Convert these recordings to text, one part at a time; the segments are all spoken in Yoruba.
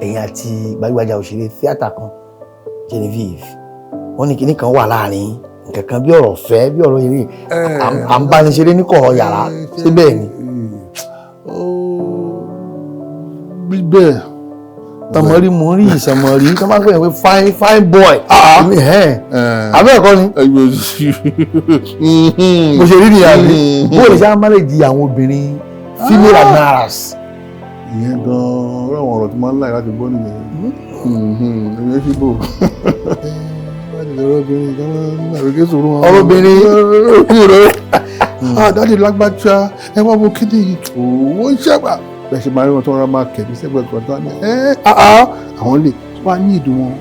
ẹ̀yin àti gbajúgbajà òṣèré tíátà kan Genevieve wọ́n ní kinní kan wà láàrin nǹkan kan bí ọ̀rọ̀ fẹ́ bí ọ̀rọ̀ eré à ń bá ní ṣeré ní kọ̀ọ̀ yàrá ṣé bẹ́ẹ̀ ni. bí bẹ́ẹ̀ tọmọrí mo rí ìṣẹ̀mọ̀rí tó máa ń pè é pé fine boy àbẹ́ ẹ̀kọ́ ni mo ṣe rí nìyà rí bó lè ṣe á má lè di àwọn obìnrin female admirers. ìyẹn gan-an ọ̀rọ̀ àwọn ọ̀rọ̀ tó máa ń láì láti gbọ́ nìyẹn ẹ̀yẹ́ fi bò ọ̀rọ̀bìnrin dáàdì lágbájá ẹ wá wo kíni owó ìṣẹ́gbà bẹ́ẹ̀ ṣe máa rí wọn tó rọra máa kẹ̀mí sẹ́gbẹ̀ẹ́ kan tó wá ní àwọn lè wá ní ìdí wọn.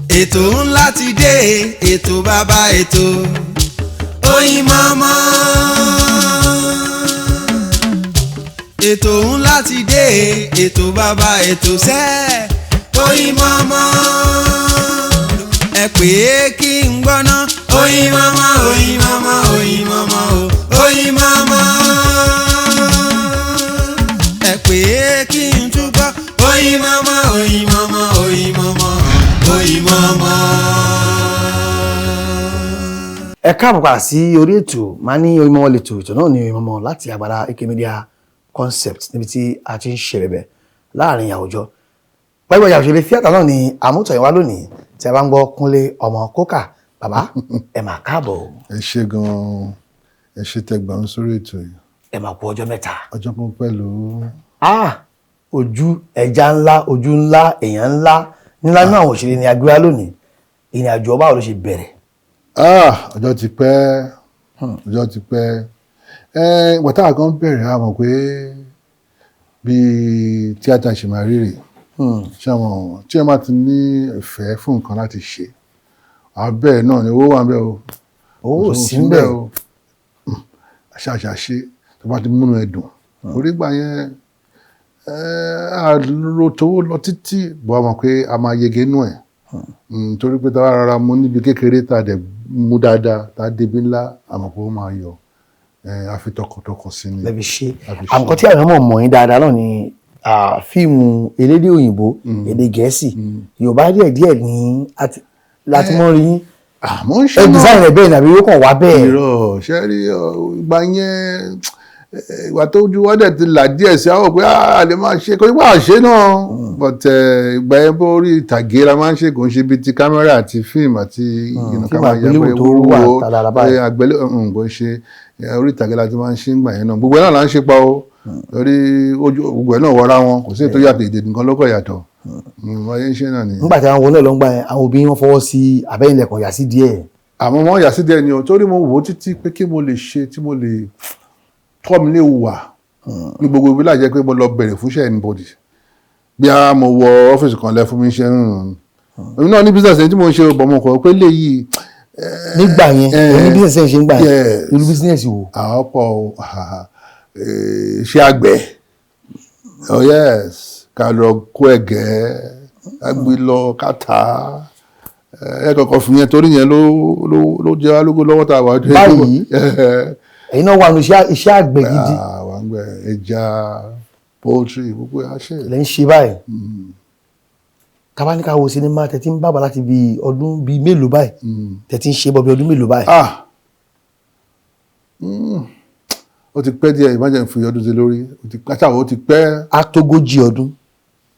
ètò ńlá ti dé ètò bàbá ètò Oyinmomo. ètò ńlá ti dé ètò bàbá ètò sẹ́ Oyinmomo. ẹ pè é kí n gbọ́ná Oyinmomo Oyinmomo Oyinmomo Oyinmomo. ẹ pè é kí n túbọ̀ Oyinmomo Oyinmomo Oyinmomo Oyinmomo. ẹ káàbọ̀ padà sí orí ètò máa ní Oyinmomo lẹ́tọ̀ ètò náà ní Oyinmomo láti agbára AK Media Concept níbi tí a ti ń ṣe bẹ̀bẹ̀ láàrin àwùjọ. gbajúgbajà òṣèré tíátà náà ni àmútọ̀yìnwá lónìí tí a bá ń gbọ́ Kunle ọmọ kókà bàbá ẹ máa káàbọ̀. ẹ ṣé gan-an ẹ ṣé tẹgbà ń sórí ètò yìí. ẹ máa kú ọjọ́ mẹ́ta. ọjọ́ kan pẹ̀lú. ojú ẹja ńlá ojú ńlá èèyàn ńlá ńlá ní àwọn òṣèré ni agbéra lónìí ìrìn àjò ọba ló ṣe bẹ̀rẹ̀. ọjọ́ ti pẹ́ ọjọ́ ti pẹ́ wọ́tá kan bẹ̀rẹ̀ a mọ̀ pé bí tíátà ṣe máa rírì ṣàwọn tí ẹ máa ti ní ìfẹ́ fún nǹkan láti ṣe abẹ́ náà ni owó wà ń bẹ̀ o owó sí ń bẹ̀ o àṣàṣà ṣe tó bá ti múnú ẹ dùn orí gbà yẹn àròtówó lọ títí bọ́ a mọ̀ pé a máa yege nú ẹ̀ torí pé tá a rárá mú níbi kékeré tá a dẹ̀ mú dáadáa tá a débi ńlá àmọ́ pé ó máa yọ àfi tọkàntọkàn sí ni. lẹ́bi ṣe àmọ́ tí àwọn ọmọ mọ̀ yín dáadáa náà ni fíìmù elédè òyìnbó èdè gẹ̀ẹ́sì yorùbá díẹ̀díẹ̀ ní láti mọ́ rí yín àmọ́ ṣe náà ẹ design rẹ̀ bẹ́ẹ̀ nàbí yóò kàn wá bẹ́ẹ̀. irọ́ ṣe rí ìgbà yẹn ìgbà tó ju wọ́n dẹ̀ ti là díẹ̀ sí àwọn pé a lè máa ṣe kó nípa àṣẹ náà but ìgbà yẹn bó orí ìtàgé la máa ń ṣe kò ń ṣe bíi ti kámẹ́rà àti fíìmù àti àgbéléwò tó wà tàdàrà báyìí àgbéléwò kò ń ṣe orí ìtàgé la ti máa ń ṣe ńgbà yẹn náà gbogbo ẹ̀ náà là ń ṣe pa o lórí gbogbo ẹ̀ náà wọra wọn kò sí ètò yàtọ̀ èdè nìkan lọ́kọ̀ yàtọ̀ wáyé ń ṣe náà nìyẹn. nígbà tí àwọn wọlé lọ ń gbà yẹn àwọn òbí wọn fọwọ́ sí abẹ́yìnlẹ̀kọ̀ yà sí díẹ̀. àmọ́ wọn yà sí díẹ̀ ni o torí mo wò ó títí pé kí mo lè ṣe tí mo lè tọ́ mi lé wà ní gbogbo ibi láì jẹ́ pé mo lọ bẹ̀rẹ̀ fúnṣẹ́ anybody bí a mo wọ ọ́fíìsì kan lẹ́ fún mi ṣe èmi náà ní business tí mo ń ṣe bọ̀ mo kọ̀ pé léyìí. nígbà yẹn ní business yẹn ṣe ń gbà yẹn irú business wo. àọ́pọ̀ iṣẹ́ àgbẹ̀ oh yes ká lọ kó ẹ̀gẹ́ ká gbé lọ ká tà á kọ̀ọ̀kan fún yẹn torí yẹn ló jẹ́ alógún lọ́wọ́ tá a wà. báyìí ẹ̀yin náà wà ní iṣẹ́ àgbẹ̀ gidi. wà ń gbẹ ẹja poultry gbogbo ẹ̀ á ṣe. lẹ́ ń ṣe báyìí kábàáníkà wo sinimá tẹ̀tí ń bàbá láti bí ọdún bíi mélòó báyìí tẹ̀tí ń ṣe bọ́ bí ọdún mélòó báyìí. ó ti pẹ́ díẹ̀ ìmájẹ̀ ń fi ọdún sí lórí ó ti pẹ́. atógójì ọdún.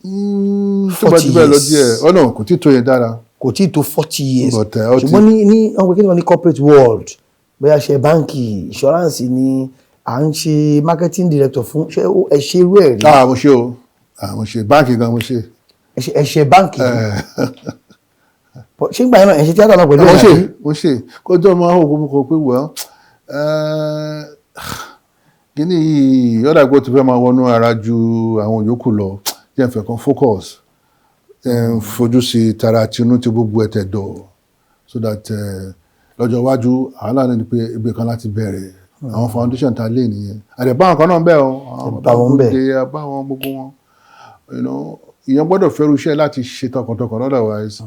40 years ọ̀nà kò tí tó yẹn dára. kò tí tó 40 years ṣùgbọ́n ní ọ̀pọ̀ kí ni wọ́n ní corporate world bóyá ṣe báńkì insurance ni à ń ṣe marketing director fún ṣé ẹ ṣe irú ẹ̀ rí. mo ṣe o mo ṣe báńkì gan mo ṣe. ẹ ṣe báńkì ṣé ń gbà yẹn náà ẹ ṣe tíátà náà pẹ̀lú ẹ̀ mo ṣe kójú ọmọ àwọn òkú kò pé wọ́n kíní yìí yọ̀dà pé ó ti fẹ́ máa wọnú ara ju àwọn yòókù lọ jẹ́ ìfẹ́ kan focus fojú sí tara tinú ti gbogbo ẹ̀ tẹ̀dọ̀ so that lọ́jọ́ iwájú àhálà ní pé ibi kan láti bẹ̀rẹ̀ àwọn foundation ta lé nìyẹn àdẹ̀bá àwọn kan náà ń bẹ̀ ọ́ àwọn bá wọn gbogbo wọn ìyẹn gbọ́dọ̀ fẹ́rù iṣẹ́ láti ṣe tọkàntọkàn otherwise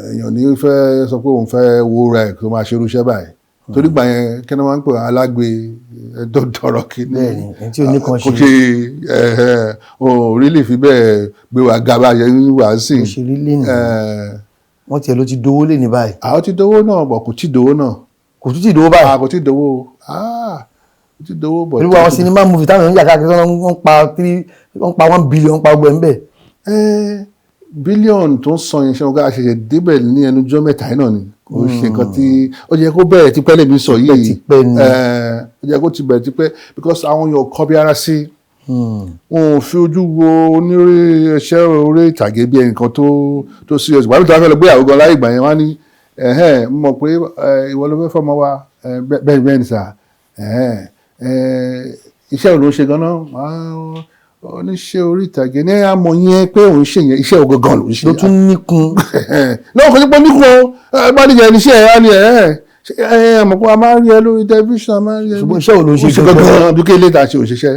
èèyàn ní fẹ́ sọ pé òun fẹ́ wo ra ẹ̀ tó máa ṣerú iṣẹ́ báyìí torí gbà yẹn kí ni wọ́n ń pè alágbe dọ́dọ̀rọ̀ kìíní bẹ́ẹ̀ni tí ò ní kan kò ṣe ṣe orílẹ̀ fi bẹ́ẹ̀ gbé wa ga báyẹn wá sí kò ṣe rí lẹ́nu wọ́n tiẹ̀ ló ti dowó lé ní báyìí àwọn ti dowó náà bọ̀ kò tí dowó náà kò tún ti dowó báyìí kò tí dowó kò tí dowó bọ̀ pẹ̀lú àwọn sinimá movie táwọn èèyàn ń yà káàkiri wọ́n pa 1 billion wọ́n pa ọgbẹ́ ńbẹ̀. bílíọ̀nù tó ń sọ yẹn ṣe wọn ká ṣẹ̀ṣẹ̀ débẹ̀ ní ẹnujọ́ mẹ́ta yìí náà ni kò ṣe nǹkan tí ó yẹ kó bẹ̀rẹ̀ tipẹ́ lèmi sọ yìí tipẹ́ ni ó yẹ kó ti bẹ̀rẹ̀ tipẹ́ because àwọn yóò kọ́ bí ara sí wọn ò fi ojú wo onírè iṣẹ́ orí ìtàgé bí ẹnìkan tó serious wàá nítorí fẹ́ lọ gbé àwògán láì gbà yẹn wá ní mọ̀ pé ìwọ ló fẹ́ fọmọ wa bẹ́ẹ̀ ni sà iṣẹ́ òun ló ń ṣe gan-an oníṣẹ́ orí ìtàgé ní àmọ́ yẹn pé òun ṣe yẹn iṣẹ́ ògangan ló ń ṣe. ló tún níkun. lọ́wọ́ kò ní pọ́ níkun o bá níjà iṣẹ́ ẹ̀ á ní àmọ́ pé a máa ń rí ẹ lórí tẹlifíṣàn a máa ń rí ẹ. ṣùgbọ́n iṣẹ́ òun ló ń ṣe gangan dúkẹ́ ilé ìta ṣe òṣìṣẹ́.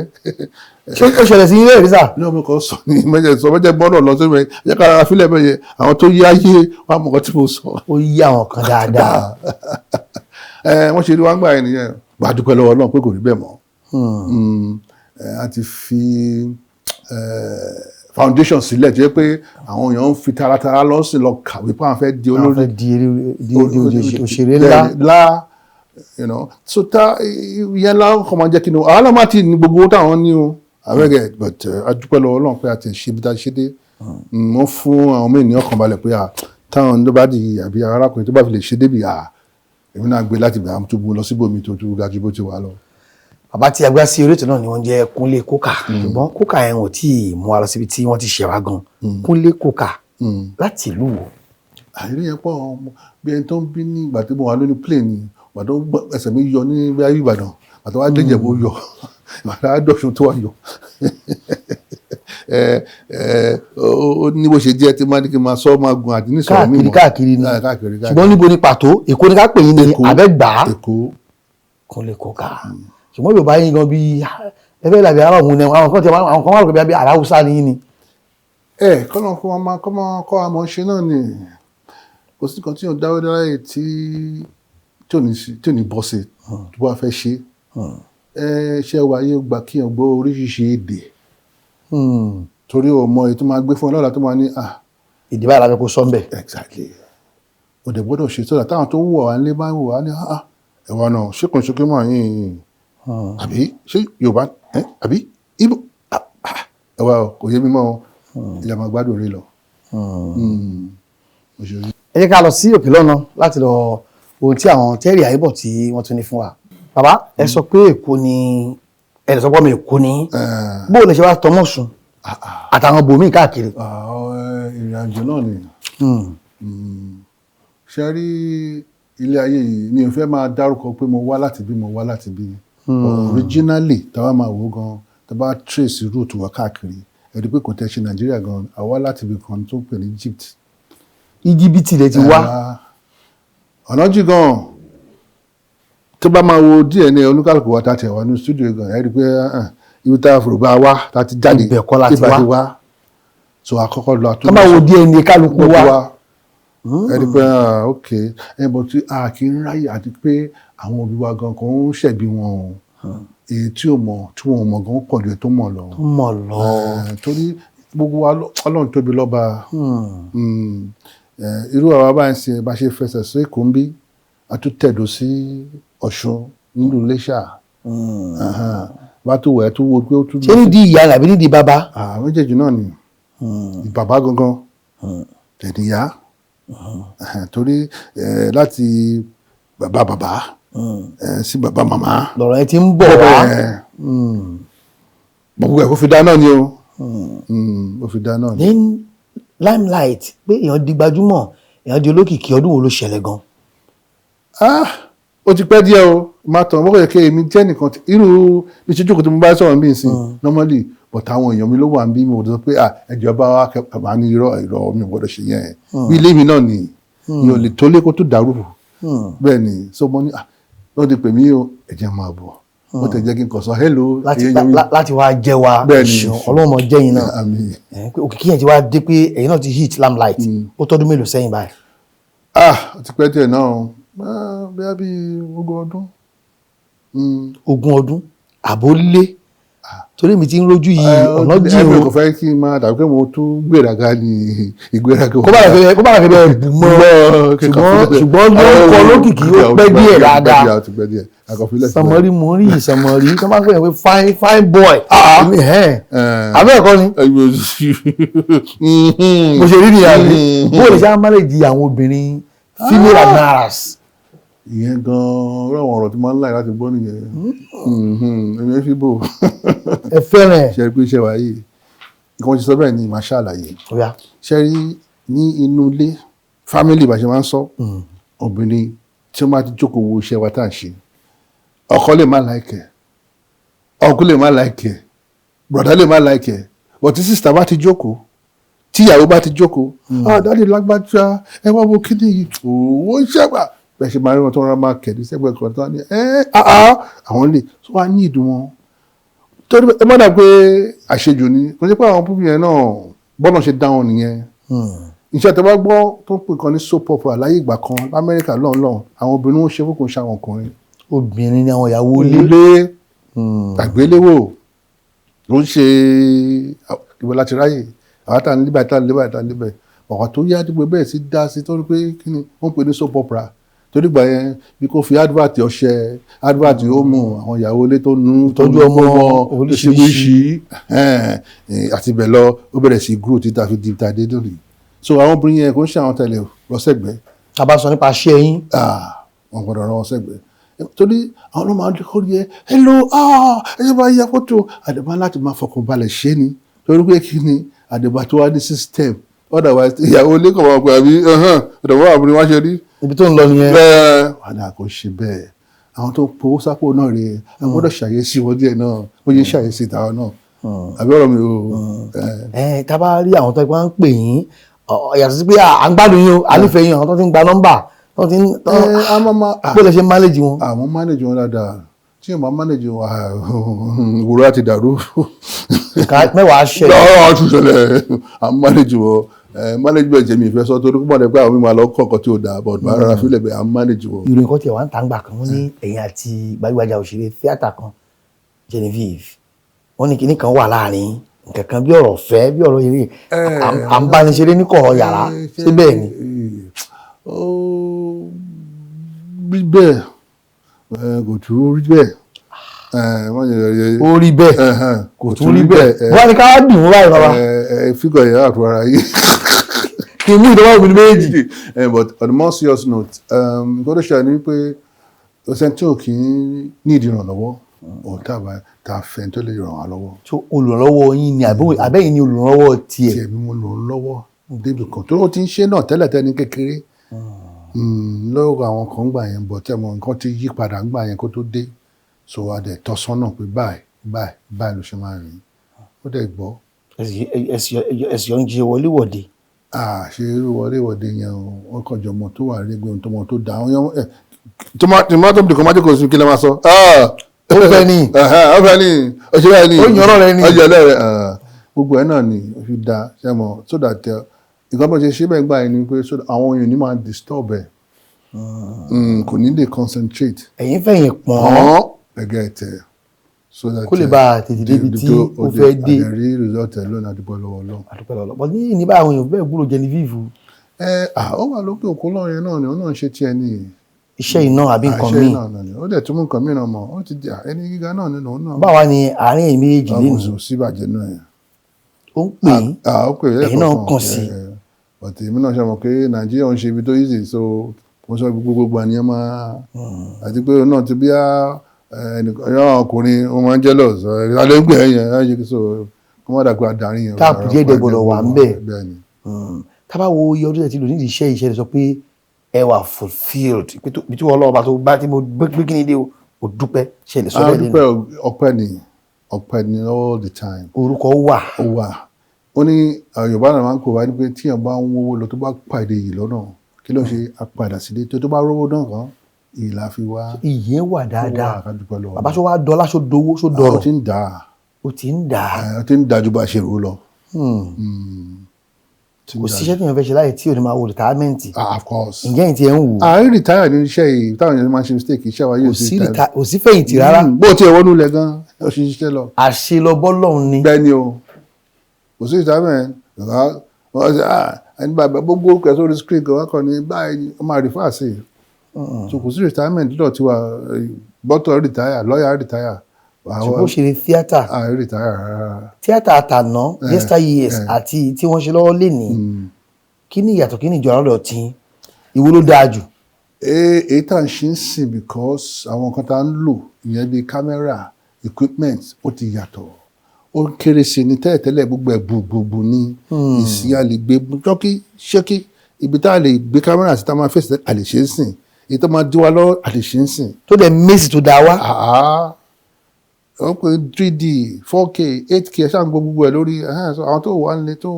ṣé ó ṣẹlẹ̀ sí ilé ìrísà. ní ọmọ kan sọ ní mẹ́jẹ gbọ́dọ̀ lọ sí ẹ̀ yẹ kára fílẹ̀ bẹ́ẹ̀ yẹ àwọn tó yí ayé wọn mọ̀ tí mo sọ. ó yí àwọn kan dáadáa. wọ́n ṣe rí wọn gbà yẹn nìyẹn gbàdúpẹ́ lọ́wọ́ náà pé kò rí bẹ́ẹ̀ mọ́. A ti fi foundation sílẹ̀ jẹ́ pé àwọn èèyàn ń fi taratara lọ sí lọ kàwé pé àwọn fẹ́ di olórí òṣèré ńlá so ta ìyẹn la kọ́ máa jẹ́ kí ni àwọn náà máa ti ní gbogbo táwọn ní o àwẹ̀gẹ̀ but adúpẹ́ lọ́wọ́ Ọlọ́run pé a ti ṣe bí ta ṣe dé wọ́n fún àwọn ọmọ ènìyàn kan balẹ̀ pé táwọn tó bá di àbí arákùnrin tó bá fi lè ṣe débi èmi náà gbé láti bẹ̀rẹ̀ tó bu lọ síbòmí tó ga ju bó ti wà lọ. Bàbá tí a gbá sí orí ètò náà ni wọ́n jẹ́ Kunle Koka ṣùgbọ́n Koka yẹn ò tí ì mú wa lọ síbi tí wọ́n ti ṣẹ̀wá gan Kunle Koka láti ìlú wo. àìrí yẹn pọ̀ bí ẹni tó ń bí ní ìgbà tí mo wà lórí plane ni ìgbà tó ẹsẹ̀ mi yọ ní bíi Ìbàdàn ìgbà tó wá déjẹ̀ bó yọ ìgbà tó wá dọ̀ṣun tó wá yọ ó ní bó ṣe jẹ́ tí máa ní kí n máa sọ máa gun àti ní sọ̀rọ̀ mímọ́ káàkiri ni ṣùgbọ́n níbo ni pàtó Èkó ni ká pè yín ní Abẹ́gbà Kunle Koka ṣùgbọ́n Yorùbá yín gan bí ẹgbẹ́ ìlàbí ara òun ni àwọn kan wà lókè bí ara Haúsá ni yín ni. kọ́nà kó wọn máa kọ́ àmọ́ ṣe náà ni kò sí kan tí yóò dáwọ́ dáláyè tí ò ní bọ́ sí tó bá fẹ́ ṣe ṣe wáyé gbà kí yàn gbọ́ oríṣiríṣi èdè torí ọmọ èyí tó máa gbé fún ọ lọ́la tó máa ní èdè báyìí lábẹ́ kó sọ ń bẹ̀. exactly o dẹ̀ gbọ́dọ̀ ṣe sọ́dọ̀ táwọn tó wọ̀ wá nílé bá wọ̀ wá ní ẹ̀wọ̀n náà ṣékùnṣékùn mọ̀ yín àbí ṣé Yorùbá àbí Ìgbò ẹ̀wà kò yé mi mọ́ ilẹ̀ máa gbádùn rí lọ. ẹ jẹ́ ká lọ sí òkè lọ́nà láti lọ ohun tí àwọn tẹ́rì àyíbọ̀ tí wọ́n tún ní fún wa. Bàbá ẹ sọ pé Èkó ni ẹ lè sọ pé ọmọ Èkó ni bóun lè ṣe wá tọmọ sùn àtàwọn bòmíì káàkiri. ìrìn àjò náà ni ṣe rí ilé ayé yìí mi ò fẹ́ máa dárúkọ pé mo wá láti bí originally táwa máa wò gan tábà trace route wa káàkiri ẹ̀rí pé kò tẹ́ ṣe Nàìjíríà gan àwa láti ibi kan tó pè ní Egypt. Íjíbítì lè ti wá. ọ̀nà jì gan tó bá máa wo DNA oníkàlùkù wa tàtẹ̀ wá ní studio gan ẹ̀rí pé ibi tá a fòrò bá wá láti jáde ibẹ̀ kọ́ láti wá so àkọ́kọ́ lọ àtúntò. ká máa wo DNA kálukú wa. ẹ̀rí pé ok bọ̀ tí a kì í ráyè àti pé àwọn òbí wa gan kan ń ṣẹ̀bi wọn o èyí tí wọn ò mọ̀ gan pọ̀ jù tó mọ̀ lọ. torí gbogbo wa Ọlọ́run tóbi lọ́ba irú àwa bá ń ṣe bá ṣe fẹsẹ̀ sí Èkó ń bí a tún tẹ̀dọ̀ sí Ọ̀ṣun nílùú Iléṣà bá tó wẹ̀ tó wo pé ó tún. ṣé nídìí ìyá àbí nídìí bàbá. méjèèjì náà ni bàbá gangan tẹ̀díyá torí láti bàbá sí bàbá màmá. lọ̀rọ̀ ẹ ti ń bọ̀ wá. gbogbo ẹ̀ kó fi dá náà ni o. ó fi dá náà ni. then Limelight pé èèyàn di gbajúmọ̀ èèyàn di olókìkí ọdún wo ló ṣẹlẹ̀ gan. ó ti pẹ́ díẹ̀ o máa tàn wọ́n kọ́ èmi jẹ́ nìkan irú bí ṣe jókòó tí mo bá sọ̀rọ̀ mí sí normally but àwọn èèyàn mi ló wà ń bí mi ò sọ pé ẹjọba wa máa ní irọ́ mi ò gbọ́dọ̀ ṣe yẹn bí ilé mi náà ni mi ò lè tó lé kó tó dàrú bẹ́ẹ̀ ni so mo ní wọ́n ti pè mí o ẹ̀jẹ̀ máa bọ̀ wọ́n ti jẹ́ kí n kàn sọ hello. láti wá jẹ́ wa ọlọ́mọ jẹ́yìn náà òkìkí yẹn ti wá dé pé ẹ̀yin náà ti hit Limelight ó tọ́dún mélòó sẹ́yìn báyìí. ó ti pẹ́ díẹ̀ náà bí ogún ọdún. Ogún ọdún àbólé torí mi ti ń rojú yìí ọ̀nà jìn ẹ̀mí o. kò fẹ́ kí n máa dàbí pé mo tún gbéraga ní ìgbéraga. kó bá rẹ̀ fẹ́ bẹ́ẹ̀ bù mọ́ ṣùgbọ́n lórúkọ lókìkí ó pẹ́ díẹ̀ dáadáa. Sànmọ́rí mo rí ìsànmọ́rí tó máa ń pè é pé fine boy. Abẹ́ ẹ̀kọ́ ni mo ṣe rí nìyà rí bó lè ṣe á máléjì àwọn obìnrin female admirers. Ìyẹn gan-an ráwọn ọ̀rọ̀ tí máa ń láì láti gbọ́ nìyẹn. Èmi fi bò. Ẹ fẹ́ràn ẹ̀. Ṣe rí pé iṣẹ́ wa yìí nǹkan ti sọ bẹ́ẹ̀ ni màá ṣàlàyé. Ṣe rí ní inú ilé family bá ṣe máa ń sọ obìnrin tí wọ́n bá ti jókòó wo iṣẹ́ wa tá à ń ṣe ọkọ lè má láìkẹ̀ ọkọ lè má láìkẹ̀ brọ̀dá lè má láìkẹ̀ but tí sísítà bá ti jókòó tí ìyàwó bá ti jókòó dáàdì lágbájá ẹ wá wo kíni yìí owó iṣẹ́ wa bẹ́ẹ̀ ṣe máa rí wọn tó rán máa kẹ̀dí sẹ́gbẹ̀ẹ́ kan tó ní àwọn lè tó wá ní ìdùn wọn torí ẹ má dà pé àṣejù ni kò sí pé àwọn púpù yẹn náà bọ́nà ṣe dá wọn nìyẹn iṣẹ́ tó bá gbọ́ tó ń pè kan ní soap opera láyé ìgbà kan lamẹ́ríkà lọ́nlọ́n àwọn obìnrin wọn ṣe fún kò ń ṣàwọn ọkùnrin. Obìnrin ni àwọn ìyàwó ilé àgbéléwò ló ń ṣe ìwọ láti ráyè àwọn tá à ń lébà tá à ń lébà tá à ń lébà ọ̀kan tó yá dípò bẹ́ẹ̀ sí dá sí torí pé kí ni wọ́n pè ní soap opera torí gbà yẹn bí kò fi advert ọṣẹ advert omo àwọn ìyàwó ilé tó nu tọ́jú ọmọ oríṣiríṣi àti bẹ́ẹ̀ lọ ó bẹ̀rẹ̀ sí grow títà fi di ta dé lórí so àwọn obìnrin yẹn kò ń ṣe àwọn tẹ̀lé lọ́sẹ̀gbẹ́. a bá sọ nípa ṣé yín. wọn gbọ́dọ̀ rán wọn sẹ́gbẹ́ torí àwọn ọlọ́mọ adékòrí ẹ hello ẹ ṣe bá yẹ fọ́tò àdèbá láti máa fọkànbalẹ̀ ṣé ni torí pé kí ni àdèbá tó wá ní system otherwise ìyàwó ilé kan wà pé àbí ọ̀dọ̀wọ́ àbúrò wá ṣe rí. ibi tó ń lọ nìyẹn. wàdà kò ṣe bẹ́ẹ̀ àwọn tó ń powó sápò náà rèé a gbọ́dọ̀ ṣàyẹ̀sí wọn díẹ̀ náà ó yẹ ṣàyẹ̀sí tàwọn náà àbí ọ̀rọ̀ mi ò. tá a bá rí àwọn tó ń pè yín yàtọ̀ sí pé à ń gbádùn yín o à nífẹ̀ẹ́ yín àwọn tó ti ń gba nọ́mbà tó ti ń bó lè ṣe manage wọn. àwọn manage wọn dáadáa tí yóò máa manage wọn ìwòrán àti dàrú. mẹ́wàá ṣẹlẹ̀. lọ́wọ́ ọ̀tún ṣẹlẹ̀ àwọn manage wọn management jẹ́ mi ìfẹ́ sọ torí púpọ̀ nípa àwọn mímọ́ àlọ́ kọ̀ọ̀kan tí ó dáa but máa rárá fílẹ̀ bẹ́ẹ̀ àwọn manage wọn. ìròyìn kan tiẹ̀ wá ń tà ń gbà kan wọ́n ní ẹ̀yin àti gbajúgbajà òṣèré tíátà kan Genevieve wọ́n ní kinní kan wà láàrin nǹkan kan bí ọ̀rọ̀ fẹ́ bí ọ̀rọ̀ eré à ń bá ní ṣeré ní kọ̀rọ̀ yàrá ṣé bẹ́ẹ̀ ni. rí bẹ́ẹ̀ kò tún rí bẹ́ẹ̀ ó rí bẹ́ẹ̀ kò tún rí bẹ́ẹ̀ wọ́n ní ká wá dùn ún báyìí bàbá. fígọ̀ yẹn àtúrò ara yìí. kì í mú ìdánwò mi méjì. but on a more serious note nǹkan tó ṣe àní pé ọ̀sẹ̀ tí ò kì í ní ìdìrànlọ́wọ́ ọ̀ tá a fẹ́ tó lè ràn wá lọ́wọ́. tó olùrànlọ́wọ́ yín ni àbẹ́yìn ni olùrànlọ́wọ́ tiẹ̀. tiẹ̀ mi mo lò ó lọ́wọ́ débi kan tó ti ń ṣe náà tẹ́lẹ̀ ní kékeré lọ́wọ́ àwọn kan gbà yẹn bọ̀ tẹ́ mọ nǹkan ti yí padà gbà yẹn kó tó dé so a dẹ̀ tọ́ sọ́nà pé báyìí ló ṣe máa rìn ó dẹ̀ gbọ́. ẹ̀sìn ọ̀njẹ wọléwọ̀de. ṣe irú wọléwọ̀de yẹn o wọn kàn jọ ọmọ tó wà rẹ́gbẹ̀ẹ́ tọmọ tó dà ọ́ tomato kan májèkó sí kí lè máa sọ. ó fẹ́ ní. ó fẹ́ ní ọṣẹ́ báyìí ní. ó yànrọ̀ rẹ ní. ọjọ́ lẹ́rẹ̀ gbogbo ẹ̀ náà ni ó fi da sẹ́mọ̀ so that nǹkan bó ṣe ṣe bẹ́ẹ̀ gbà yẹn ni pé àwọn èèyàn ní máa disturb ẹ̀ kò ní lè concentrate. ẹ̀yin fẹ̀yìn pọ̀n. ẹ̀gẹ́ tẹ̀ so that kó lè bá a tètè débi tí ó fẹ́ dé. àdẹ̀rí result ẹ̀ lónìí àdúpẹ́ lọ́wọ́ lọ́wọ́. àdúpẹ́ lọ́wọ́ bọ́ ní bá àwọn èèyàn bẹ́ẹ̀ gbúrò Genevieve. ó wà lókè òkú lọ́rin náà ni ó náà ṣe tiẹ̀ ní. iṣẹ́ iná àbí nǹkan míì. iṣẹ́ iná ni ó dẹ̀ tún mú nǹkan míì náà mọ̀ ó ti di ẹni gíga náà nínú òun náà. báwa ni àárín èmi méjì lẹ́nu. àwọn síbàjẹ́ náà yẹn. ó ń pè é ẹ̀yin náà kàn sí. but èmi náà ṣe mọ̀ pé Nàìjíríà ń ṣe ibi tó easy so mo sọ gbogbo àníyàn máa àti pé náà ti bí ẹnìkan ọkùnrin wọn máa ń jealous alẹ́gbẹ̀ẹ́ yẹn láyé so kó má dàgbà adarí yẹn. táàpù díẹ̀ dẹ̀ gbọ́dọ̀ wà ń bẹ̀. tá bá wo iye ọdún tẹ̀ tí lò nídìí iṣẹ́ rẹ̀ sọ pé ẹ wà fulfilled bí tí wọ́n lọ́wọ́ bá tó bá tí mo gbé kí ni dé o dúpẹ́ ṣe lè sọ bẹ́ẹ̀ lẹ́nu. ọpẹ́ ni all the time. orúkọ wà. ó wà ó ní Yorùbá náà máa ń kó wa ní pé tíyàn bá ń wówó lọ tó bá pàdé yìí lọ́nà kí ló ṣe apàdà sílé tó bá rówó náà kan ìlà fi wá. ìyẹn wà dáadáa bàbá sọ wá dọ́là sọ dowó sọ dọ̀rọ̀. ó ti ń dà. ó ti ń dà. ó ti ń dà ju bá a ṣe rò lọ. kò síṣẹ́ tí èèyàn fẹ́ ṣe láì tí ò ní máa wo retirement. Of course. Ǹjẹ́ ìyẹn ti ẹ̀ ń wò? àárín retire ní iṣẹ́ yìí táwọn èèyàn máa ń ṣe mistake iṣẹ́ wa yóò sí retire. Kò sí fẹ̀yìntì rárá. bó o ti ẹ̀ wọnú ilẹ̀ gan ó ṣe ṣiṣẹ́ lọ. Àṣelọbọ́lọ́run ni. bẹ́ẹ̀ ni o kò sí retirement ẹni bàbá gbogbo orúkọ ẹ̀ sórí screen kan wọ́n kàn ní báyìí wọ́n máa refer sí i. so kò sí retirement lọ́dọ̀ tiwa bọ́tọ̀ retire lọ́ọ̀yà retire. ṣùgbọ́n ṣe tíátà. retire rárá. tíátà àtàná yesteryears àti tí wọ́n ṣe lọ́wọ́ lè ní. Kí ni ìyàtọ̀ kí ni ìjọra lọ́dọ̀ tí ìwo ló dáa jù? èyí tá à ń ṣe ń sìn because àwọn nǹkan tá à ń lò ìyẹn bíi camera equipment ó ti yàtọ̀ ó kéré sí ni tẹ́lẹ̀tẹ́lẹ̀ gbogbo ẹ̀ gbogbo ní ìsìn a lè gbé jọ́kí ṣẹ́kí ibi tá a lè gbé camera sí tá a máa fèsì a lè ṣe ń sìn èyí tó máa dí wa lọ́wọ́ a lè ṣe ń sìn. tó dẹ̀ mẹ́sì tó dáa wá. wọ́n pè 3D 4K 8K ẹ̀ ṣáà ń gbogbo ẹ̀ lórí àwọn tó wà nílé tó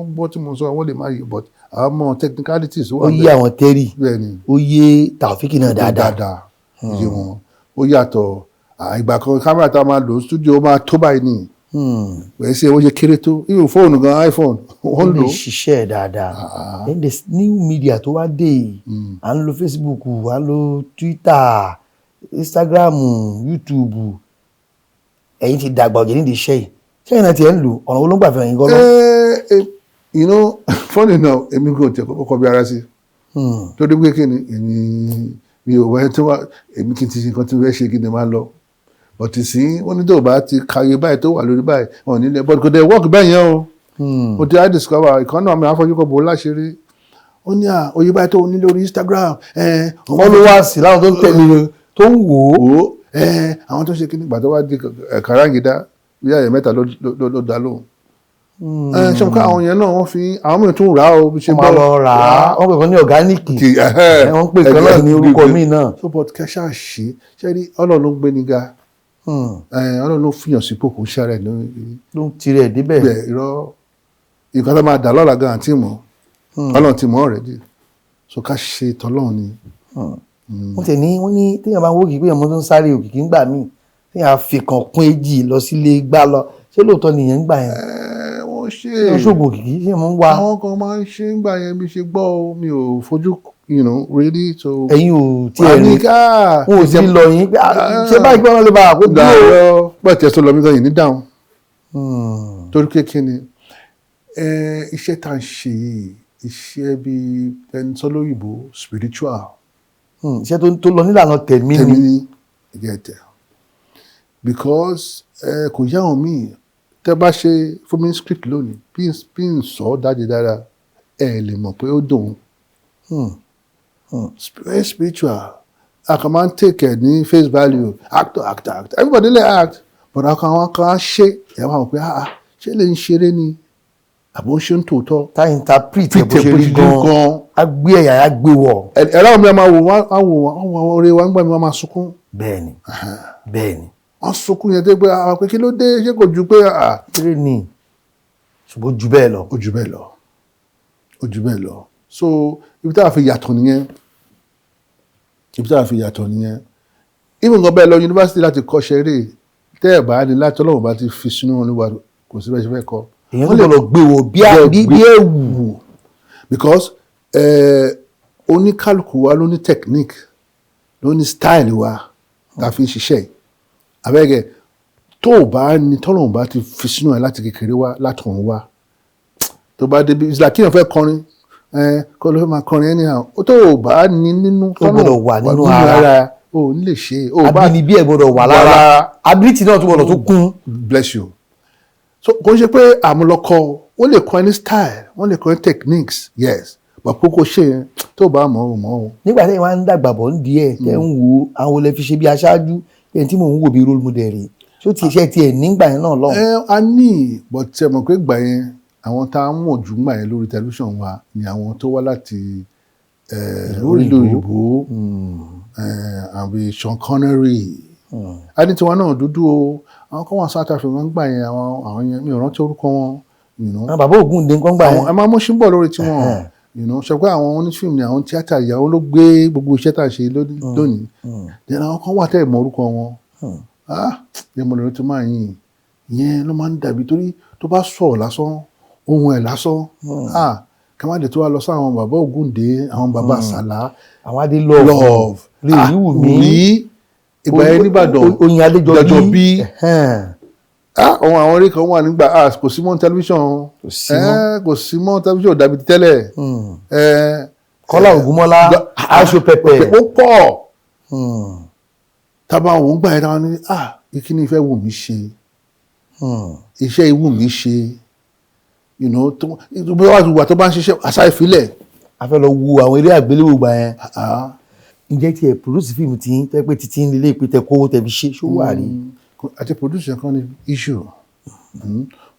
ń bọ́ tí mo sọ wọ́n lè má yẹ but àwọn ọmọ technicalities wà bẹ́ẹ̀. ó yé àwọn tẹ́rì bẹ́ẹ̀ni ó yé Tàòfíkì náà dáadáa yé wọn ó yàtọ̀ ìgbà kan kámẹ́rà tá a máa lò studio ó máa tó báyìí ní pẹ̀lú sí ẹ̀ wọ́n ṣe kéré tó irú fóònù gan iPhone wọ́n lò. ó lè ṣiṣẹ́ dáadáa then the new media tó wá dé yìí à ń lo Facebook à ń lo Twitter Instagram YouTube ẹ̀yin ti dàgbà ọ̀jẹ̀ nídìí iṣẹ́ yìí ṣẹ́yìn náà ti ẹ̀ ń lò ọ̀nà wo ló ń gbà fẹ́ràn yín gọ́lọ́. You know, funny now èmi kò tẹ̀ kọ́kọ́ bí ara sí torí pé kí ni mi ò wáyé tó wá èmi kì í ti ṣe nǹkan tí mo fẹ́ ṣe kí ni máa lọ but sí wọ́n ní tó bá ti kàwé báyìí tó wà lórí báyìí wọn ò nílẹ̀ but kò dé work bẹ́ẹ̀ yẹn o mo ti discover ìkan náà mi àfọjú kọ bò láṣìírí ó ní oyè báyìí tó ní lórí Instagram followers láwọn tó ń tẹ̀lé tó ń wò ó àwọn tó ṣe kí ni ìgbà tó wá di kàráǹgídá bí àyè mẹ́ta ló dá lóhùn ṣe pé àwọn yẹn náà wọ́n fi àwọn mìíràn tún rà ó bí ṣe bọ́ lọ rà á wọ́n pè kàn ní ọ̀gáníìkì wọ́n pè kàn náà ní orúkọ míì náà. so but kẹṣà ṣe rí Ọlọ́run ló ń gbé ní ga Ọlọ́run ló fìyàn sípò kò ṣàrẹ̀ ló ń tirẹ̀ débẹ̀. bẹ́ẹ̀ irọ́ nǹkan tó máa dà lọ́la gan àti mọ̀ Ọlọ́run ti mọ̀ already so ká ṣe tọ́lọ́run ni. wọ́n tẹ̀ ní wọ́n ní téèyàn bá ń wó kìkì ọmọ tó ń sáré òkìkí ń gbà míì téèyàn fi kàn kún èjì lọ sílé gbá lọ ṣé lóòótọ́ nìyẹn ń gbà yẹn. ṣe ṣògùn òkìkí ṣé mo ń wá. àwọn kan máa ń ṣe ń gbà yẹn bí ṣe gbọ́ mi ò fojú really so. ẹ̀yin ò tí ẹ rí wọn ò sí lọ yín ṣé báyìí kí wọ́n lè bá àkókò. gbàgbọ́ pẹ̀tẹ́ tó lọ mí gan yìí ní dáhùn torí kékeré ni iṣẹ́ tá à ń ṣe yìí iṣẹ́ bíi ẹni sọ lóyìnbó spiritual. iṣẹ́ tó lọ nílànà tẹ̀mí ni. gẹ̀ẹ́tẹ̀ because kò yá wọn míì tẹ́ bá ṣe fún mi script lónìí bí n sọ dájú dára ẹ lè mọ̀ pé ó dùn. Very spiritual a kàn máa ń take ẹ ní face value actor everybody lè act but àwọn kan ṣe ẹ wá wọ pé ṣé lè ń ṣeré ni àbò ń ṣe ń tòótọ́. tá interpret ẹ bó ṣe rí gan a gbé ẹ̀yà a gbé wọ̀. ẹ̀rọ mi máa wò wọ́n àwọn ọ̀rẹ́ wa ń gbà mí wọ́n máa sunkún. bẹ́ẹ̀ni wọ́n sunkún yẹn tó pé àwọn pé kí ló dé ṣé kò ju pé. eré ni ṣùgbọ́n ju bẹ́ẹ̀ lọ. ó ju bẹ́ẹ̀ lọ so ibi tá a fi yàtọ̀ nìyẹn even gan bẹ́ẹ̀ lọ yunifásitì láti kọ́ṣẹ́ eré tẹ́ ẹ̀ bá ní láti ọlọ́run bá ti fi sínú olúwa kò sí bẹ́ẹ̀ ṣe fẹ́ kọ́. èèyàn tó lọ gbé wo bí ewu. because oníkálukú wa ló ní technique ló ní style wa tá a fi ń ṣiṣẹ́ yìí abẹ́gẹ́ tó o bá ní tọ́lọ́run bá ti fi sínú ẹ̀ láti kékeré wá látọ̀run wá tó bá débi ìsìlá kí èèyàn fẹ́ kọrin kó ló fẹ́ máa kọrin anyhow tó o bá ní nínú tọ́lọ́run wà nínú ara o ní lè ṣe. abínibí ẹ̀ gbọ́dọ̀ wà lára ability náà tó gbọ́dọ̀ tó kún. bless you so kò ń ṣe pé àmúlọkọ wọ́n lè kọ́ ẹni style wọ́n lè kọ́ ẹni techniques yes but kókó ṣe yẹn tó bá mọ̀ ọ́ mọ̀ ọ́. nígbà tí wọ́n á ń dàgbà bọ̀ ń di ẹ̀ tẹ́ ń wo àwọn olè fi ṣe bí aṣáájú ẹni tí mò ń wò bí role model rè ṣó ti ṣe tiẹ̀ nígbà yẹn náà lọ́hùn. a ní but ṣe mọ̀ pé gbà yẹn àwọn tá a mọ̀ jù gbà yẹn lórí tẹlifíṣàn wa ni àwọn tó wá láti orílẹ̀ òyìnbó àbí Sean Connery a ní tiwọn náà dúdú o àwọn kan wà South Africa ń gbà yẹn àwọn yẹn mi ò rántí orúkọ wọn. bàbá Ògúndé nǹkan gbà yẹn. ẹ máa mú ṣíbọ̀ lórí tiwọn ṣe pé àwọn onífíìmù ni àwọn tíátà ìyàwó ló gbé gbogbo iṣẹ́ tá a ṣe lónìí then àwọn kan wà tẹ́ ẹ̀ mọ orúkọ wọn yẹn mo lè rántí máa yìn yẹn ló máa ń dàbí torí tó bá sọ̀rọ̀ lásán ohun ẹ̀ lásán ká má dé tó wá lọ sí àwọn bàbá Ògúndé àwọn bàbá Sàlá àwọn adé love lè rí wù mí ìgbà yẹn nìbàdàn Oyin Adéjọbí àwọn eré kan wà nígbà kò sí mọ́ tẹlifíṣàn kò sí mọ́ tẹlifíṣàn dàbí tẹ́lẹ̀ Kọ́lá Ògúnmọ́lá aṣọ pẹpẹ ó pọ̀ tábà òun gbà yẹn táwọn ní ìkíni ìfẹ́ wù mí ṣe iṣẹ́ ìwù mí ṣe bí wàá tó bá ń ṣiṣẹ́ àṣà ìfilẹ̀. a fẹ́ lọ wo àwọn eré àgbéléwò gbà yẹn ǹjẹ́ tí ẹ produce fíìmù tí ń tẹ́ pé títí ń lélẹ́ ìpè tẹ kówó tẹ fi ṣe ṣó wà rí. àti producer kan ní issue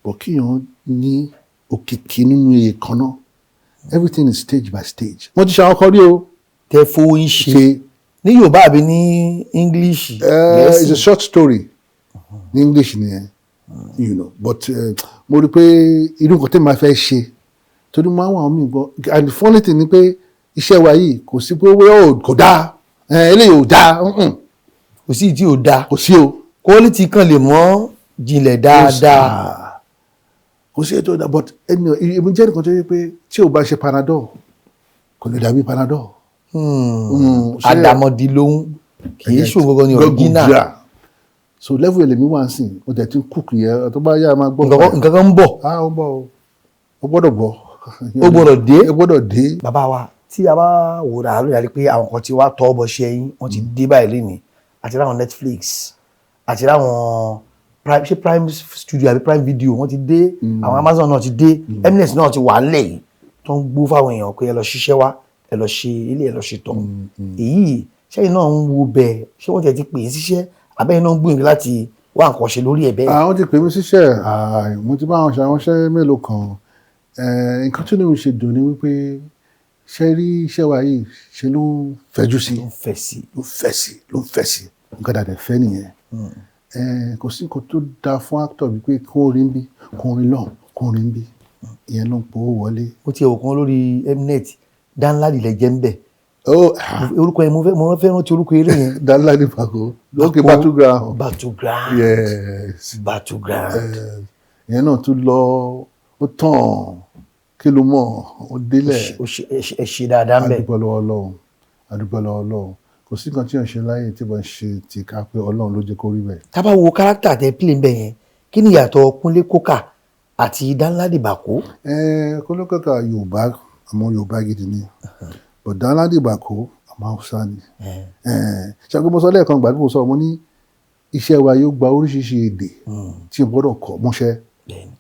bọ̀ kíyàn ní òkìkí nínú èèkàn náà everything is stage by stage. wọ́n ti ṣe àwọn kan rí o. tẹ fowó ń ṣe ní Yorùbá àbí ní English. It's a short story ní English nìyẹn but mo rí i pé irú nǹkan tí màá fẹ́ ṣe torí máa ń wà mí gan and the funny thing ni pé iṣẹ́ wa yìí kò sí pé kò dáa eléyìí ò dáa kò sí ìdí ò dáa kò sí o quality kan lè mọ́ jinlẹ̀ dáadáa kò sí ètò ìdá but èmi jẹ́ nǹkan tó yẹ pé tí o bá ṣe Panadol kò lè dàbí Panadol. àdàmọ̀dì lóhun kì í ṣòro gangan ní original. So level èlèmí wà sí o tẹ̀ tí cook yẹ tó bá yá máa gbọ́. nǹkan kan ń bọ̀. ó ń bọ̀ o gbọ́dọ̀ bọ̀. ó gbọ́dọ̀ dé. ó gbọ́dọ̀ dé. bàbá wa tí a bá wò rà lóyè àti pé àwọn kan ti wá tọ́ bọ̀ ṣe yín wọ́n ti dé báyìí lénìí àti láwọn Netflix àti láwọn Prime Studio àbí Prime Video wọ́n ti dé àwọn Amazon náà ti dé Eminence náà ti wà nílẹ̀ yìí tó ń gbó fáwọn èèyàn pé ẹ lọ ṣiṣẹ́ wá ẹ lọ ṣe ilé ẹ lọ ṣe tọ̀ èyí ṣẹ́yìn náà ń wo bẹ́ẹ̀ ṣé wọ́n ti pè é síṣẹ́ àbẹ́yìn náà ń gbìyànjú láti wá nǹkan ṣe lórí ẹ̀ bẹ́ẹ̀. àwọn ti pè mí síṣẹ́ mo ti bá àwọn ṣàwọnṣẹ́ mélòó kan nǹkan tí mo ṣe dùn ni wípé ṣe rí iṣẹ́ wa yìí ṣe ló ń fẹjú sí ló ń fẹ́ sí nǹkan dàdẹ̀ fẹ́ nìyẹn kò sí nǹkan tó dáa fún actor wípé kó rí ń bí kó rí lọ́hùn kó rí ń bí ìyẹn ló ń powó wọlé. ó ti ẹ̀wọ̀ kan lórí Mnet Danladi lẹ jẹ́ ń bẹ̀. orúkọ yẹn mo fẹ́ rántí orúkọ eré yẹn. Danladi Bako lókè Battleground. Yes. ìyẹn náà tún lọ ó tàn kí ló mọ̀ ó délẹ̀. ẹ ṣe dáadáa ń bẹ̀. adúpẹ́ lọ́wọ́ Ọlọ́run kò sí kan tí yàn ṣe láyé tí wọ́n ṣe ti ká pé Ọlọ́run ló jẹ́ kó rí bẹ́ẹ̀. tá bá wo kárátà tẹ pílẹ̀ ń bẹ̀ yẹn kí ni ìyàtọ̀ Kunle Coker àti Danladi Bako. Kunle Coker Yorùbá àmọ́ Yorùbá gidi ni but Danladi Bako àmọ́ Haúsá ni. ṣàgbé mo sọ lẹ́ẹ̀kan gbàdúrà mo sọ mo ní iṣẹ́ wa yóò gba oríṣiríṣi èdè tí n gbọ́dọ̀ kọ́ mọ́ṣẹ́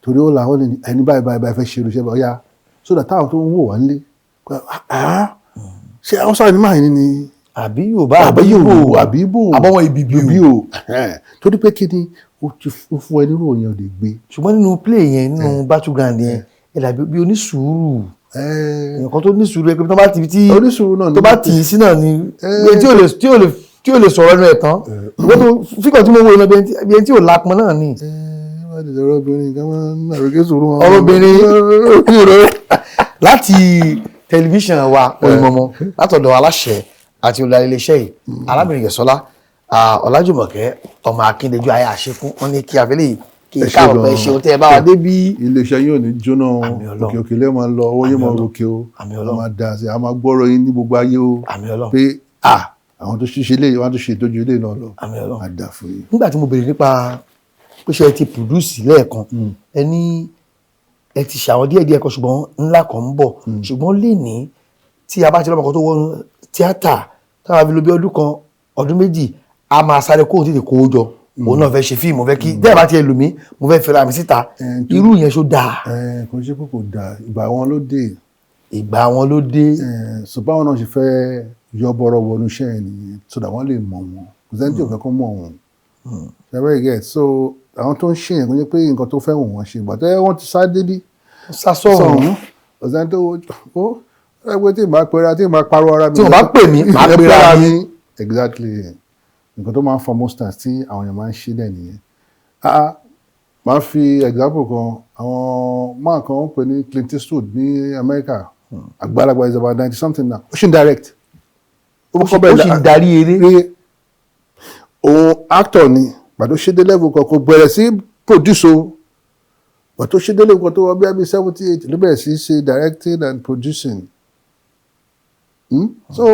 torí ó làwọn lè ní ẹni báyìí fẹ́ ṣe irúṣẹ́ báyìí ọ̀yá sódà táwọn tó ń wò wá nílé ṣé Haúsá ni máa ní ni àbí Yorùbá àbí Ìgbò àbọ̀wọ̀n ìbìbí o torí pé kí ni ó fún ẹ nínú òyìn ọ̀dẹ̀ gbé. ṣùgbọ́n nínú play yẹn nínú Battleground yẹn ẹ dàbí bí onísùúrù nǹkan tó nísùúrù ẹ pé tó bá tì í tó bá tì í sí náà ni tí ò lè sọ̀rọ̀ ẹnu ẹ̀ tán ṣùgbọ́n tó fíkọ̀ tí mo wo iná bí ẹni tí ò lápọn náà ni. ọ̀rọ̀bìnrin láti tẹlifíṣàn wa Oyinmomo látọ̀dọ̀ aláṣẹ àti olùdarí iléeṣẹ́ yìí arábìnrin Yẹ̀sọ́lá Ọlájùmọ̀kẹ́ ọmọ Akíndéjú ayé àṣekún wọn ní kí abẹ́lé yìí kí káàbọ̀ pẹ́ ṣe tẹ́ ẹ bá wa dé bí. iléeṣẹ́ yóò ní jóná òkè òkè lẹ́ẹ̀ máa lọ owó yóò máa ròkè o a máa da sí a máa gbọ́rọ̀ yín ní gbogbo ayé o pé àwọn tó ṣiṣẹ́ ilé wọn tó ṣe ìtọ́jú ilé náà lọ a dà fún yín. nígbà tí mo béèrè nípa pé ṣe ti produce lẹ́ẹ̀kan ẹni ẹ ti ṣàwọn díẹ̀díẹ̀ kan ṣùgbọ́n ńlá kan ń bọ̀ ṣùgbọ́n lè ní tí a bá ti lọ́mọkàn tó wọnú tíátà táwa fi lo bí ọdún kan ọdún méjì a máa sáré kóhun tètè kó o jọ òun náà fẹ́ ṣe fíìmù fẹ́ kí tẹ́ ẹ̀ bá tiẹ̀ lù mí mo fẹ́ fẹ́ra mi síta irú yẹn ṣó dáa. kò ṣe pé kò dáa ìgbà wọn ló dé. ṣùgbọ́n àwọn náà ṣe fẹ́ yọ bọ́rọ̀ wọnú iṣẹ́ ẹ̀ nìyẹn so that wọ́n lè mọ̀ wọn kò sẹ́ni tí ò fẹ́ kó mọ̀ wọn. ṣàbẹ́ ìgẹ̀ so àwọn tó ń ṣe yẹn kò ní pé nǹkan tó fẹ́ wọ̀n wọ́n ṣe ìgbà tó yẹ wọ́n ti sá débí. sásọ̀rọ̀ ọ̀sán tó ó ẹgbẹ́ tí màá pera tí màá parọ́ ara mi. tí wọ́n bá pè mí màá pera mi. exactly nǹkan tó máa ń fa most times tí àwọn èèyàn máa ń ṣe dẹ̀ nìyẹn. máa fi example kan àwọn máa kan ń pè ní Clint Eastwood ní America àgbàlagbà is about 90 something now ó ṣì ń direct. ó ṣì ń darí eré. òun actor ni gbàdó ṣe dé level kan kò bẹ̀rẹ̀ sí produce o but tó ṣe délé nǹkan tó wọ bí i 78 ló bẹ̀rẹ̀ sí ṣe directing and producing. So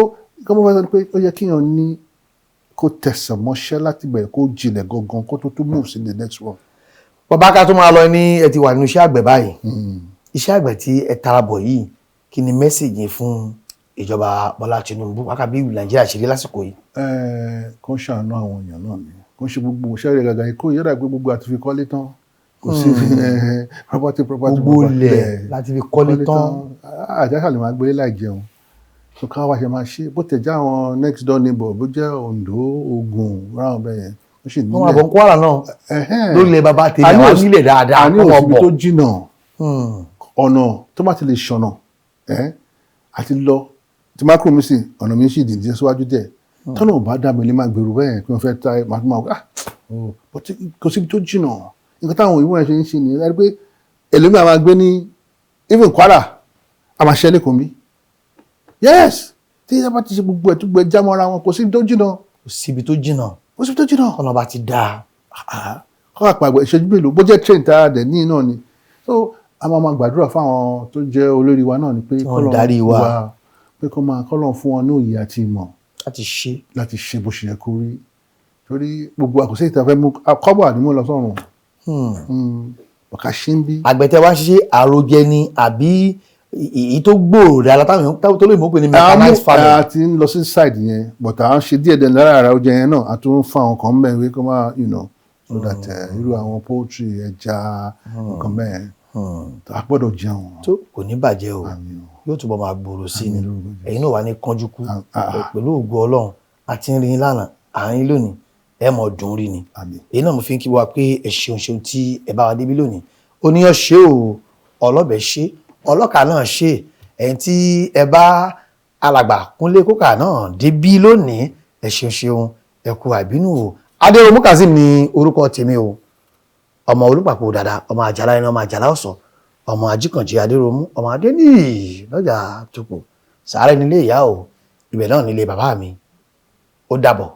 nǹkan mo fẹ́ sọ pé ó yẹ kíyàn ní kó tẹ̀sán mọ́ṣẹ́ láti bẹ̀rẹ̀ kó jinlẹ̀ gangan kó tó move sí the next one. bàbá ká tó máa lọ ní ẹ ti wà nínú iṣẹ́ àgbẹ̀ báyìí iṣẹ́ àgbẹ̀ tí ẹ tarabọ̀ yìí kí ni mẹ́sẹ̀gì fún ìjọba Bọ́lá Tinubu wákà bí Nàìjíríà ṣe rí lásìkò yìí. Kó ṣàánú àwọn èèyàn náà ni kó ṣe gbogbo iṣẹ́ rẹ̀ gàgà ikú yọ̀dà pé gbogbo àti fi kọ́lé tán kò sí property gbogbo ilẹ̀ láti fi kọ́lé tán àjàkà lè máa gbélé láì jẹun so ká wá ṣe máa ṣe bó tẹ̀ já àwọn next door neighbor bó jẹ́ Ondo Ògùn ráhùn bẹ́ẹ̀ yẹn ó sì nílẹ̀. wọ́n máa bọ̀ ń Kwara náà lórí ilẹ̀ bàbá tèmi àwọn nílẹ̀ dáadáa. a ní òsibí tó jìnnà ọ̀nà tó má ti lè ṣọ̀nà àti lọ tí má kúrò mí sí ọ̀nà mi sì dìde síwájú díẹ̀ tọ́nà ò bá dá mi lè má gbèrú bẹ́ẹ̀ kí wọ́n fẹ́ ta máa kò síbi tó jìnnà nǹkan táwọn òyìnbó yẹn ṣe ń ṣe nìyẹn láti pé èlòmí àwọn agbé ní even Kwara a máa ṣe lẹ́kọ̀ọ́ mi yes tí ẹ bá ti ṣe gbogbo ẹ̀ tó gbẹ jámọ́ra wọn kò síbi tó jìnnà. kò síbi tó jìnnà. kò síbi tó jìnnà. ọ̀nà bá ti dáa. kọ́ àpàgbẹ́ ìṣẹ́jú mélòó bó jẹ́ train tá a dẹ̀ ní náà ni so a máa gbàdúrà fáwọn tó jẹ́ olórí wa náà ni pé kọ́lọ́n fún wọn ní òye àti ìmọ̀ láti ṣe bó ṣe yẹ kó rí torí gbogbo àkọsí ìta fẹ́ mú kọ́bọ̀ àdìmú lọ sọ́run ọ̀ka ṣe ń bí. àgbẹ̀tẹ̀ wá ń ṣiṣẹ́ àròjẹ ni àbí èyí tó gbòòrò dáadáa táwọn tó lè mọ̀ pé ní mechanized farming. a ti ń lọ sí side yẹn but à ń ṣe díẹ̀ díẹ̀ lára ara oúnjẹ yẹn náà a tún ń fa àwọn kan bẹ́ẹ̀ wí kó máa so that irú àwọn poultry ẹja nǹkan bẹ́ẹ̀ a gbọ́dọ̀ jẹun. tó kò ní bàjẹ́ o yóò túbọ̀ máa gbòòrò sí ni ẹ̀yin náà wà ní kánjú kú pẹ̀lú ògo Ọlọ́run àti ń rin lánàá àárín lónìí ẹ mọ̀ dùn rí ni èyí náà mo fi ń kí wa pé ẹ ṣeun tí ẹ bá wa débi lónìí oníyàn ṣe o ọlọ́bẹ̀ ṣe ọlọ́kà náà ṣe ẹ̀yin tí ẹ bá alàgbà Kúnlé Kókà náà débi lónìí ẹ ṣeun ẹ kú àbínú o. Adéròmú Kazeem ni orúkọ tèmi o ọmọ Olúpàpọ̀ dada ọmọ Àjàlá ẹni ọmọ Àjàlá Ọ̀sán ọmọ Ajíkànjí Adéròmú ọmọ Adéníyì lọ́jà Tòpò sàárẹ̀ nílé ìyá o ibẹ̀ náà nílé bàbá mi ó dàbọ̀.